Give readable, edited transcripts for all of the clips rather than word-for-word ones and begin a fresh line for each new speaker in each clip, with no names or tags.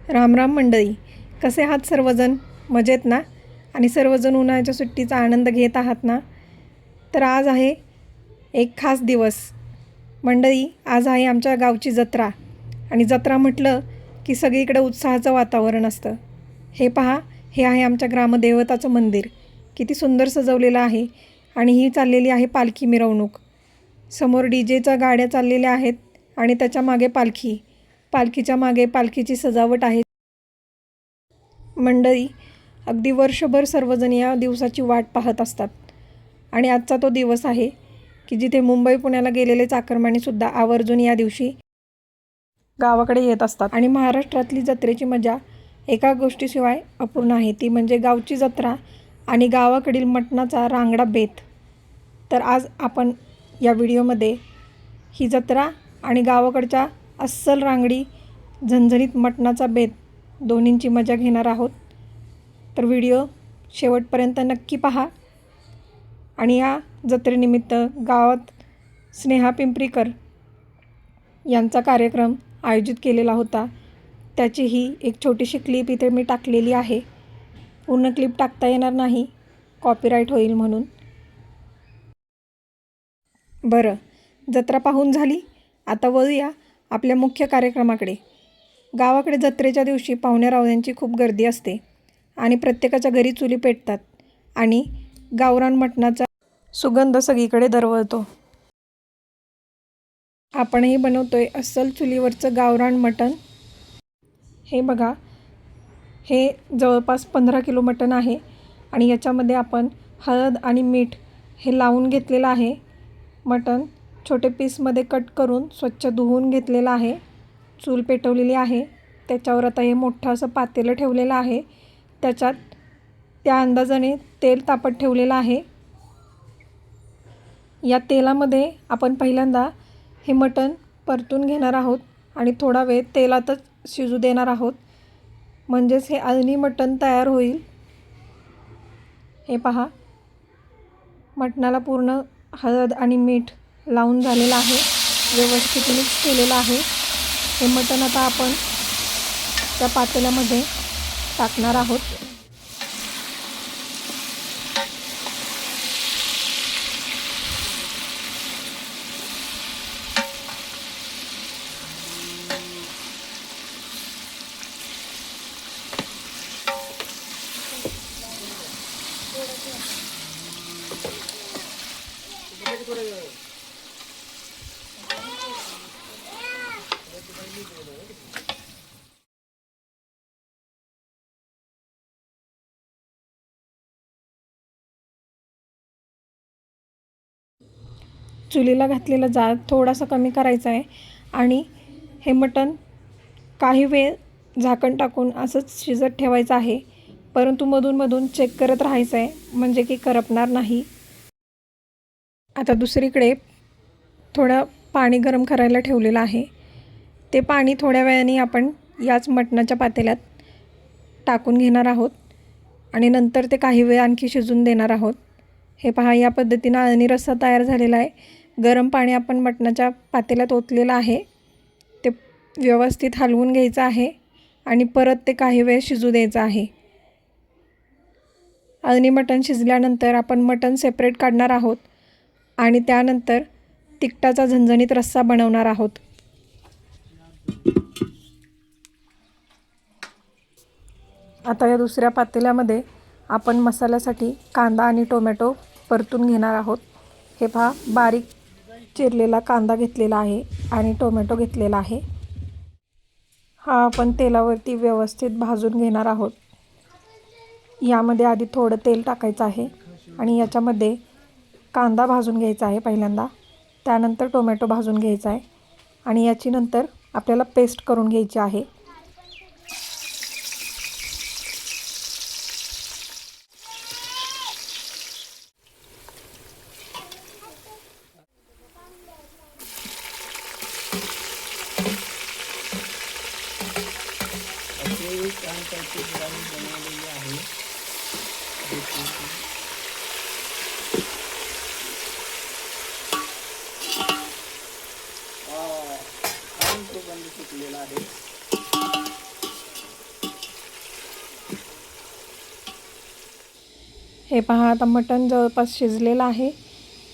राम राम मंडळी, कसे आहात सर्वजण? मजेत ना? आणि सर्वजण उन्हाळ्याच्या सुट्टीचा आनंद घेत आहात ना? तर आज आहे एक खास दिवस मंडळी. आज आहे आमच्या गावची जत्रा. आणि जत्रा म्हटलं की सगळीकडे उत्साहाचं वातावरण असतं. हे पहा, हे आहे आमच्या ग्रामदेवताचं मंदिर. किती सुंदर सजवलेलं आहे. आणि ही चाललेली आहे पालखी मिरवणूक. समोर डीजेच्या गाड्या चाललेल्या आहेत आणि त्याच्या मागे पालखी. पालखीच्या मागे पालखीची सजावट आहे. मंडळी, अगदी वर्षभर सर्वजण या दिवसाची वाट पाहत असतात. आणि आजचा तो दिवस आहे की जिथे मुंबई पुण्याला गेलेले चाकरमानीसुद्धा आवर्जून या दिवशी गावाकडे येत असतात. आणि महाराष्ट्रातली जत्रेची मजा एका गोष्टीशिवाय अपूर्ण आहे, ती म्हणजे गावची जत्रा आणि गावाकडील मटणाचा रांगडा बेत. तर आज आपण या व्हिडिओमध्ये ही जत्रा आणि गावाकडच्या अस्सल रांगडी झणझणीत मटणाचा बेत दोन्हींची मजा घेणार आहोत. तर व्हिडिओ शेवटपर्यंत नक्की पहा. आणि या जत्रेनिमित्त गावात स्नेहा पिंपरीकर यांचा कार्यक्रम आयोजित केलेला होता. त्याची ही एक छोटीशी क्लिप इथे मी टाकलेली आहे. पूर्ण क्लिप टाकता येणार नाही, कॉपीराईट होईल म्हणून. बरं, जत्रा पाहून झाली. आता वळूया आपल्या मुख्य कार्यक्रमाकडे. गावाकडे जत्रेच्या दिवशी पाहुण्यारावळ्यांची खूप गर्दी असते आणि प्रत्येकाच्या घरी चुली पेटतात आणि गावरान मटणाचा सुगंध सगळीकडे दरवळतो. आपणही बनवतोय अस्सल चुलीवरचं गावरान मटण. हे बघा, हे जवळपास 15 किलो मटण आहे आणि याच्यामध्ये आपण हळद आणि मीठ हे लावून घेतलेलं आहे. मटण छोटे पीसमध्ये कट करून स्वच्छ धुवून घेतलेलं आहे. चूल पेटवलेली आहे. त्याच्यावर आता हे मोठं असं पातेलं ठेवलेलं आहे. त्याच्यात त्या अंदाजाने तेल तापत ठेवलेलं आहे. या तेलामध्ये आपण पहिल्यांदा हे मटण परतून घेणार आहोत आणि थोडा वेळ तेलातच शिजू देणार आहोत, म्हणजेच हे अळणी मटण तयार होईल. हे पहा, मटणाला पूर्ण हळद आणि मीठ लावून झालेलं आहे. व्यवस्थित मिक्स केलेलं आहे. हे मटण आता आपण त्या पातेल्यामध्ये टाकणार आहोत. चुलीला घातलेला जाळ थोडासा कमी करायचा आहे आणि हे मटण काही वेळ झाकण टाकून असंच शिजत ठेवायचं आहे. परंतु मधूनमधून चेक करत राहायचं आहे, म्हणजे की करपणार नाही. आता दुसरीकडे थोडं पाणी गरम करायला ठेवलेलं आहे. ते पाणी थोड्या वेळाने आपण याच मटणाच्या पातेल्यात टाकून घेणार आहोत आणि नंतर ते काही वेळ आणखी शिजून देणार आहोत. हे पहा, या पद्धतीनं अळणी रस्सा तयार झालेला आहे. गरम पाणी आपण मटणाच्या पातेल्यात ओतलेलं आहे. ते व्यवस्थित हलवून घ्यायचं आहे आणि परत ते काही वेळ शिजू द्यायचं आहे. अळणी मटण शिजल्यानंतर आपण मटण सेपरेट काढणार आहोत आणि त्यानंतर तिखटाचा झणझणीत रस्सा बनवणार आहोत. आता या दुसऱ्या पातेल्यामध्ये आपण मसाल्यासाठी कांदा आणि टोमॅटो परतून घेणार आहोत. हे पहा, बारीक चिरलेला कांदा घेतलेला आहे आणि टोमॅटो घेतलेला आहे. हा आपण तेलावरती व्यवस्थित भाजून घेणार आहोत. यामध्ये आधी थोडं तेल टाकायचं आहे आणि याच्यामध्ये कांदा भाजून घ्यायचा आहे पहिल्यांदा. त्यानंतर टोमॅटो भाजून घ्यायचा आहे आणि याची नंतर आपल्याला पेस्ट करून घ्यायची आहे. हे पहा, आता मटण जवळपास शिजलेलं आहे.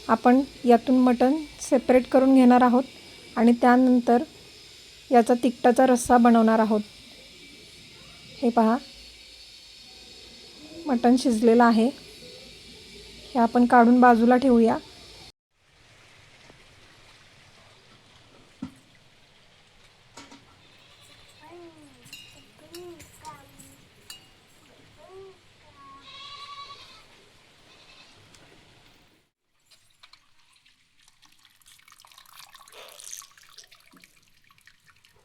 आपण यातून मटण सेपरेट करून घेणार आहोत आणि त्यानंतर याचा तिखटाचा रस्सा बनवणार आहोत. हे पहा, मटण शिजलेलं आहे. हे आपण काढून बाजूला ठेवूया.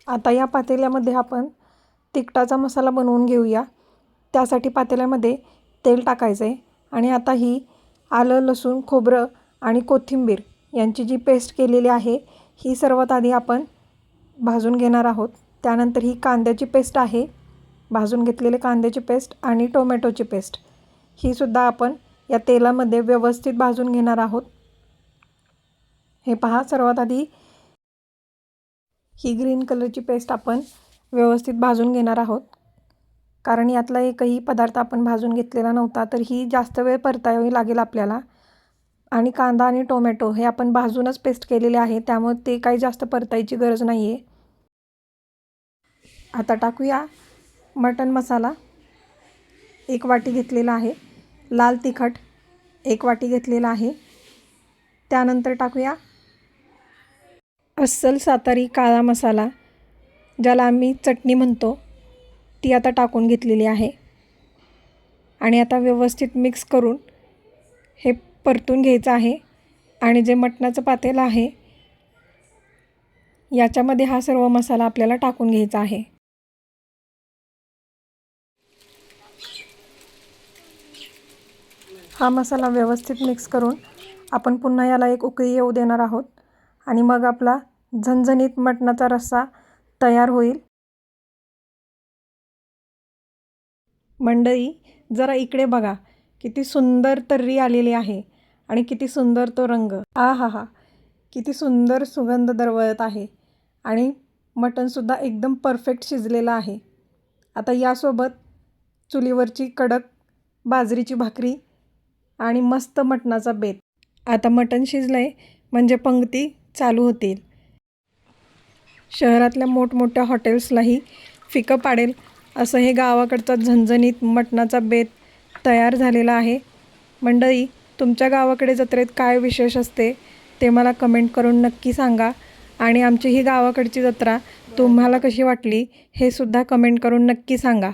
आता या पातेल्यामध्ये आपण तिखटाचा मसाला बनवून घेऊया. त्यासाठी पातेल्यामध्ये तेल टाकायचं आहे आणि आता ही आलं, लसूण, खोबरं आणि कोथिंबीर यांची जी पेस्ट केलेली आहे ही सर्वात आधी आपण भाजून घेणार आहोत. त्यानंतर ही कांद्याची पेस्ट आहे, भाजून घेतलेले कांद्याची पेस्ट आणि टोमॅटोची पेस्ट ही सुद्धा आपण या तेलामध्ये व्यवस्थित भाजून घेणार आहोत. हे पहा, सर्वात आधी ही ग्रीन कलरची पेस्ट आपण व्यवस्थित भाजून घेणार आहोत, कारण यातला एकही पदार्थ आपण भाजून घेतलेला नव्हता, तर ही जास्त वेळ परतावी लागेल आपल्याला. आणि कांदा आणि टोमॅटो हे आपण भाजूनच पेस्ट केलेले आहे, त्यामुळे ते काही जास्त परतायची गरज नाही आहे. आता टाकूया मटण मसाला. 1 वाटी घेतलेला आहे. लाल तिखट 1 वाटी घेतलेला आहे. त्यानंतर टाकूया अस्सल सातारी काळा मसाला, ज्याला आम्ही चटणी म्हणतो, ती आता टाकून घेतलेली आहे. आणि आता व्यवस्थित मिक्स करून हे परतून घ्यायचं आहे. आणि जे मटणाचं पातेलं आहे याच्यामध्ये हा सर्व मसाला आपल्याला टाकून घ्यायचा आहे. हा मसाला व्यवस्थित मिक्स करून आपण पुन्हा याला एक उकळी येऊ देणार आहोत आणि मग आपला झणझणीत मटणाचा रस्सा तयार होईल. मंडळी, जरा इकडे बघा, किती सुंदर तर्री आलेली आहे आणि किती सुंदर तो रंग. आहाहा, किती सुंदर सुगंध दरवळत आहे आणि मटणसुद्धा एकदम परफेक्ट शिजलेलं आहे. आता यासोबत चुलीवरची कडक बाजरीची भाकरी आणि मस्त मटणाचा बेत. आता मटण शिजलंय म्हणजे पंगती चालू होतील. शहरातल्या मोठमोठ्या हॉटेल्सलाही फिकं पाडेल असं हे गावाकडचा झणझणीत मटणाचा बेत तयार झालेला आहे. मंडळी, तुमच्या गावाकडे जत्रेत काय विशेष असते ते मला कमेंट करून नक्की सांगा आणि आमची ही गावाकडची जत्रा तुम्हाला कशी वाटली हे सुद्धा कमेंट करून नक्की सांगा.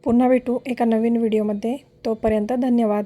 पुन्हा भेटू एका नवीन व्हिडिओमध्ये. तोपर्यंत धन्यवाद.